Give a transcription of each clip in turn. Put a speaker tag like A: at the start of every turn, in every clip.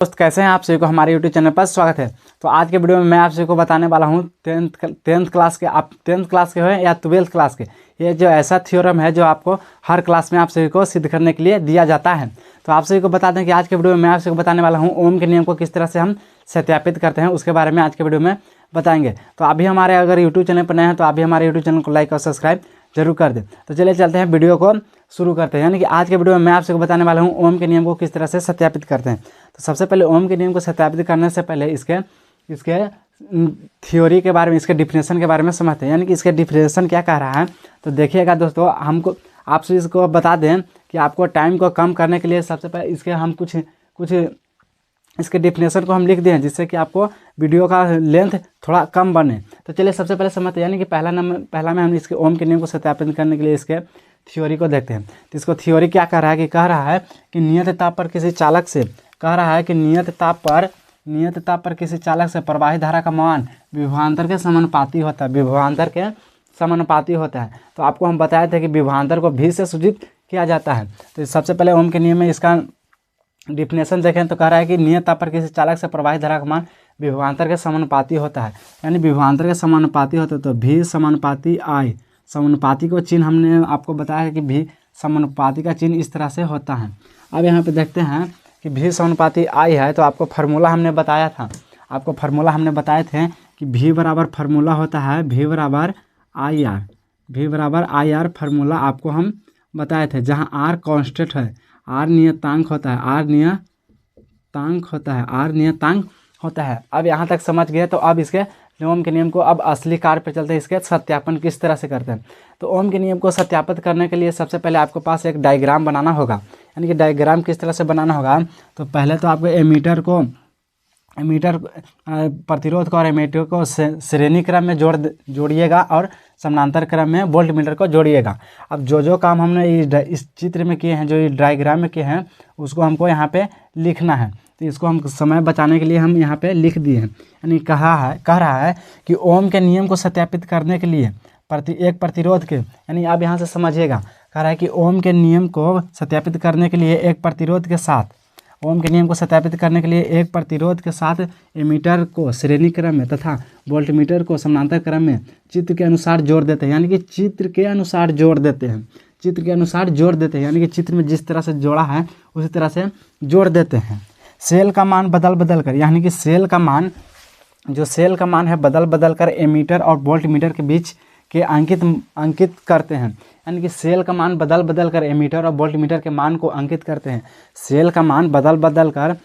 A: दोस्त कैसे हैं आप सभी को हमारे यूट्यूब चैनल पर स्वागत है। तो आज के वीडियो में मैं आप सभी को बताने वाला हूं टेंथ क्लास के, आप टेंथ क्लास के हो या ट्वेल्थ क्लास के, ये जो ऐसा थ्योरम है जो आपको हर क्लास में आप सभी को सिद्ध करने के लिए दिया जाता है। तो आप सभी को बता दें कि आज के वीडियो में मैं आप सभी को बताने वाला हूँ ओम के नियम को किस तरह से हम सत्यापित करते हैं, उसके बारे में आज के वीडियो में बताएंगे। तो अभी हमारे अगर यूट्यूब चैनल पर नए हैं तो अभी हमारे यूट्यूब चैनल को लाइक और सब्सक्राइब जरूर कर दें। तो चलिए चलते हैं वीडियो को शुरू करते हैं। यानी कि आज के वीडियो में मैं आपसे बताने वाला हूँ ओम के नियम को किस तरह से सत्यापित करते हैं। तो सबसे पहले ओम के नियम को सत्यापित करने से पहले इसके थ्योरी के बारे में, इसके डिफिनेशन के बारे में समझते हैं। यानी कि इसके डिफिनेशन क्या कह रहा है तो देखिएगा दोस्तों, हमको आपसे इसको बता दें कि आपको टाइम को कम करने के लिए सबसे पहले इसके हम कुछ इसके डिफिनेशन को हम लिख दें जिससे कि आपको वीडियो का लेंथ थोड़ा कम बने। तो चलिए सबसे पहले समझते हैं। यानी कि पहला में हम इसके ओम के नियम को सत्यापित करने के लिए इसके थ्योरी को देखते हैं। तो इसको थ्योरी क्या कह रहा है कि कह रहा है कि नियत ताप पर किसी चालक से किसी चालक से प्रवाहित धारा का मान विभवांतर के समानुपाती होता है। विभवांतर के समानुपाती होता है। तो आपको हम बताए थे कि विभवांतर को भी से सूचित किया जाता है। तो सबसे पहले ओम के नियम में इसका डिफिनेशन देखें तो कह रहा है कि नियत ताप पर किसी चालक से प्रवाहित धारा का मान विभवांतर के समानुपाती होता है। यानी विभवांतर के समानुपाती होता है तो भी समानुपाती आई, समानुपाती को चिन्ह हमने आपको बताया है कि भी समानुपाती का चिन्ह इस तरह से होता है। अब यहाँ पे देखते हैं कि भी समानुपाती आई है तो आपको फार्मूला हमने बताया था, आपको फार्मूला हमने बताए थे कि भी बराबर फार्मूला होता है भी बराबर आई आर फार्मूला आपको हम बताए थे, जहाँ आर कांस्टेंट है, आर नियतांक होता है। अब यहाँ तक समझ गए। तो अब इसके ओम के नियम को अब असली कार्य पर चलते हैं, इसके सत्यापन किस तरह से करते हैं। तो ओम के नियम को सत्यापित करने के लिए सबसे पहले आपके पास एक डायग्राम बनाना होगा। यानी कि डायग्राम किस तरह से बनाना होगा तो पहले तो आपको एमीटर प्रतिरोध को और एमीटर को श्रेणी क्रम में जोड़िएगा और समानांतर क्रम में वोल्ट मीटर को जोड़िएगा। अब जो काम हमने इस चित्र में किए हैं, जो ये डायग्राम में किए हैं, उसको हमको यहाँ पे लिखना है। तो इसको हम समय बचाने के लिए हम यहाँ पे लिख दिए हैं। यानी कह रहा है कि ओम के नियम को सत्यापित करने के लिए एक प्रतिरोध के, यानी आप यहाँ से समझिएगा, कह रहा है कि ओम के नियम को सत्यापित करने के लिए एक प्रतिरोध के साथ एमीटर को श्रेणी क्रम में तथा वोल्टमीटर को समानांतर क्रम में चित्र के अनुसार जोड़ देते हैं। यानी कि चित्र के अनुसार जोड़ देते हैं, यानी कि चित्र में जिस तरह से जोड़ा है उसी तरह से जोड़ देते हैं। सेल का मान बदल कर, यानी कि सेल का मान है बदल कर एमीटर और वोल्टमीटर के बीच के अंकित करते हैं। यानी कि सेल का मान बदल कर एमीटर और वोल्टमीटर के मान को अंकित करते हैं। सेल का मान बदल कर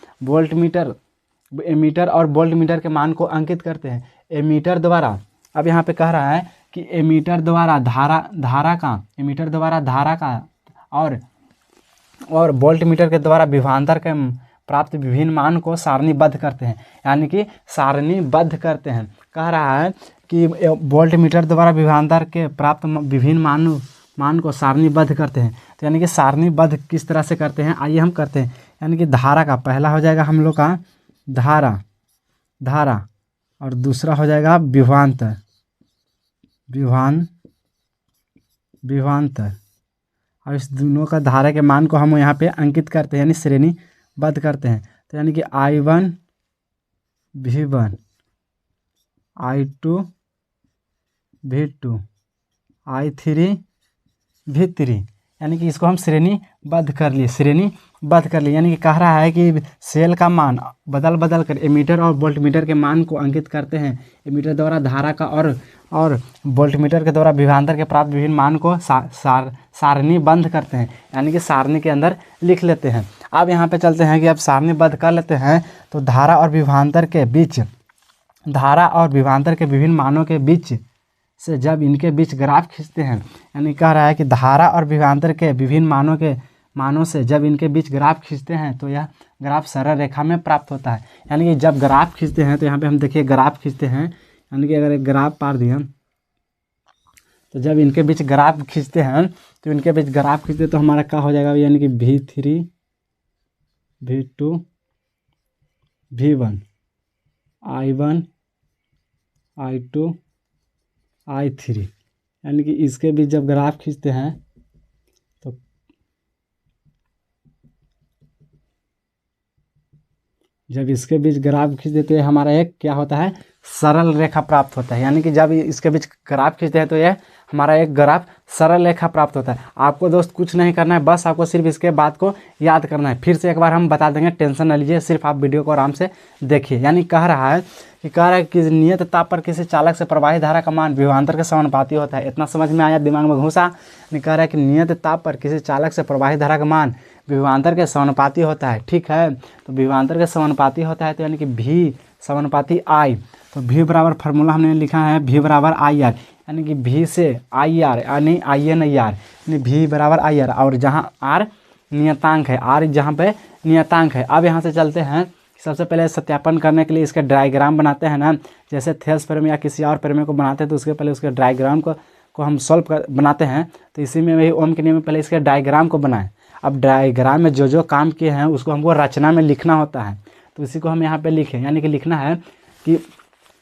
A: एमीटर और वोल्टमीटर के मान को अंकित करते हैं एमीटर द्वारा। अब यहाँ पे कह रहा है कि एमीटर द्वारा धारा का और वोल्टमीटर के द्वारा विभवांतर के प्राप्त विभिन्न मान को सारणीबद्ध करते हैं। यानी कि सारणीबद्ध करते हैं। कह रहा है कि वोल्टमीटर द्वारा विभवांतर के प्राप्त विभिन्न मान को सारणीबद्ध करते हैं। तो यानी कि सारणीबद्ध किस तरह से करते हैं, आइए हम करते हैं। यानी कि धारा का पहला हो जाएगा हम लोग का धारा और दूसरा हो जाएगा विभवांतर और इस दोनों का धारा के मान को हम यहाँ पे अंकित करते हैं, यानी श्रेणीबद्ध करते हैं। तो यानी कि I1 V1, I2 V2, I3 V3, यानी कि इसको हम श्रेणीबद्ध कर लिए। यानी कि कह रहा है कि सेल का मान बदल कर एमीटर और वोल्टमीटर के मान को अंकित करते हैं। एमीटर द्वारा धारा का और वोल्टमीटर के द्वारा विभवांतर के प्राप्त विभिन्न मान को सारणीबद्ध करते हैं, यानी कि सारणी के अंदर लिख लेते हैं। अब यहाँ पे चलते हैं कि अब सारणीबद्ध कर लेते हैं। तो धारा और विभवांतर के विभिन्न मानों के बीच से जब इनके बीच ग्राफ खींचते हैं, यानी कह रहा है कि धारा और विभवांतर के विभिन्न मानों से जब इनके बीच ग्राफ खींचते हैं तो यह ग्राफ सरल रेखा में प्राप्त होता है। यानी कि जब ग्राफ खींचते हैं तो यहाँ पे हम देखिए ग्राफ खींचते हैं, यानी कि अगर एक ग्राफ पार दिया तो जब इनके बीच ग्राफ खींचते हैं तो हमारा क्या हो जाएगा, यानी कि V3 V2 V1, I1 I2 I3, यानी कि इसके बीच जब ग्राफ खींचते हैं जब इसके बीच ग्राफ खींचते तो ये हमारा एक क्या होता है, सरल रेखा प्राप्त होता है। यानी कि जब इसके बीच ग्राफ खींचते हैं तो यह हमारा एक ग्राफ सरल रेखा प्राप्त होता है। आपको दोस्त कुछ नहीं करना है, बस आपको सिर्फ इसके बात को याद करना है। फिर से एक बार हम बता देंगे, टेंशन न लीजिए, सिर्फ आप वीडियो को आराम से देखिए। यानी कह रहा है कि नियत ताप पर किसी चालक से प्रवाही धारा का मान विभवांतर के समानुपाती होता है। इतना समझ में आया, दिमाग में घुसा। कह रहा है कि नियत ताप पर किसी चालक से प्रवाही धारा का मान विभवांतर के समानुपाती होता है। ठीक है, तो विभवांतर के समानुपाती होता है तो यानी कि भी समानुपाती आई। तो भी बराबर फार्मूला हमने लिखा है भी बराबर आई आर, यानी कि भी से आई आर यानी आई एन आई आर, यानी भी बराबर आई आर, और जहाँ आर नियतांक है, आर जहाँ पे नियतांक है। अब यहाँ से चलते हैं, सबसे पहले सत्यापन करने के लिए इसका डायग्राम बनाते हैं ना। जैसे थेल्स प्रमेय या किसी और प्रमेय को बनाते हैं तो उसके पहले उसके डायग्राम को हम सॉल्व बनाते हैं। तो इसी में वही ओम के नियम में पहले इसके डायग्राम को बनाएं। अब डायग्राम में जो जो काम किए हैं उसको हमको रचना में लिखना होता है, तो इसी को हम यहाँ पे लिखें। यानी कि लिखना है कि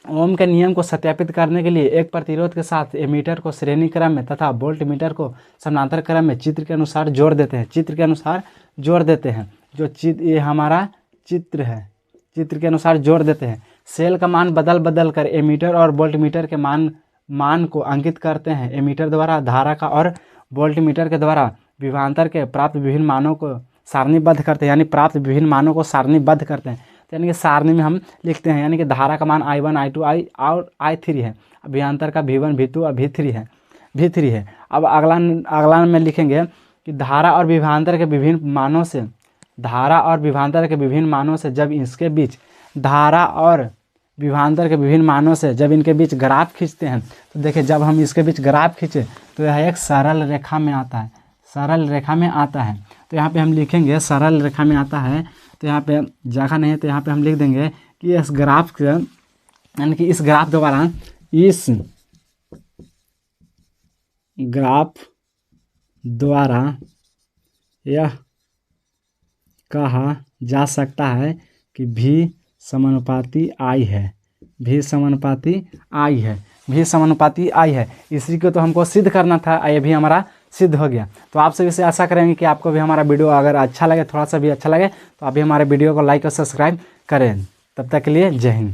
A: ओम के नियम को सत्यापित करने के लिए एक प्रतिरोध के साथ एमीटर को श्रेणी क्रम में तथा वोल्ट मीटर को समानांतर क्रम में चित्र के अनुसार जोड़ देते हैं। चित्र के अनुसार जोड़ देते हैं, जो ये हमारा चित्र है, चित्र के अनुसार जोड़ देते हैं। सेल का मान बदल कर एमीटर और वोल्ट मीटर के मान को अंकित करते हैं। एमीटर द्वारा धारा का और वोल्ट मीटर के द्वारा विभवांतर के प्राप्त विभिन्न मानों को सारणीबद्ध करते हैं, यानी प्राप्त विभिन्न मानों को सारणीबद्ध करते हैं। तो यानी कि सारणी में हम लिखते हैं, यानी कि धारा का मान I1 I2 और I3 है, विभवांतर का V1 V2 और V3 है। अब अगला में लिखेंगे कि धारा और विभवांतर के विभिन्न मानों से जब इसके बीच धारा और विभवांतर के विभिन्न मानों से जब इनके बीच ग्राफ खींचते हैं तो देखिए, जब हम इसके बीच ग्राफ खींचे तो यह एक सरल रेखा में आता है, सरल रेखा में आता है। तो यहाँ पे हम लिखेंगे सरल रेखा में आता है, तो यहाँ पे जगह नहीं है तो यहाँ पे हम लिख देंगे कि इस ग्राफ के, यानी कि इस ग्राफ द्वारा यह कहा जा सकता है कि भी समानुपाती आई है, भी समानुपाती आई है। इसी को तो हमको सिद्ध करना था, ये भी हमारा सिद्ध हो गया। तो आप सभी से आशा करेंगे कि आपको भी हमारा वीडियो अगर अच्छा लगे, थोड़ा सा भी अच्छा लगे, तो आप भी हमारे वीडियो को लाइक और सब्सक्राइब करें। तब तक के लिए जय हिंद।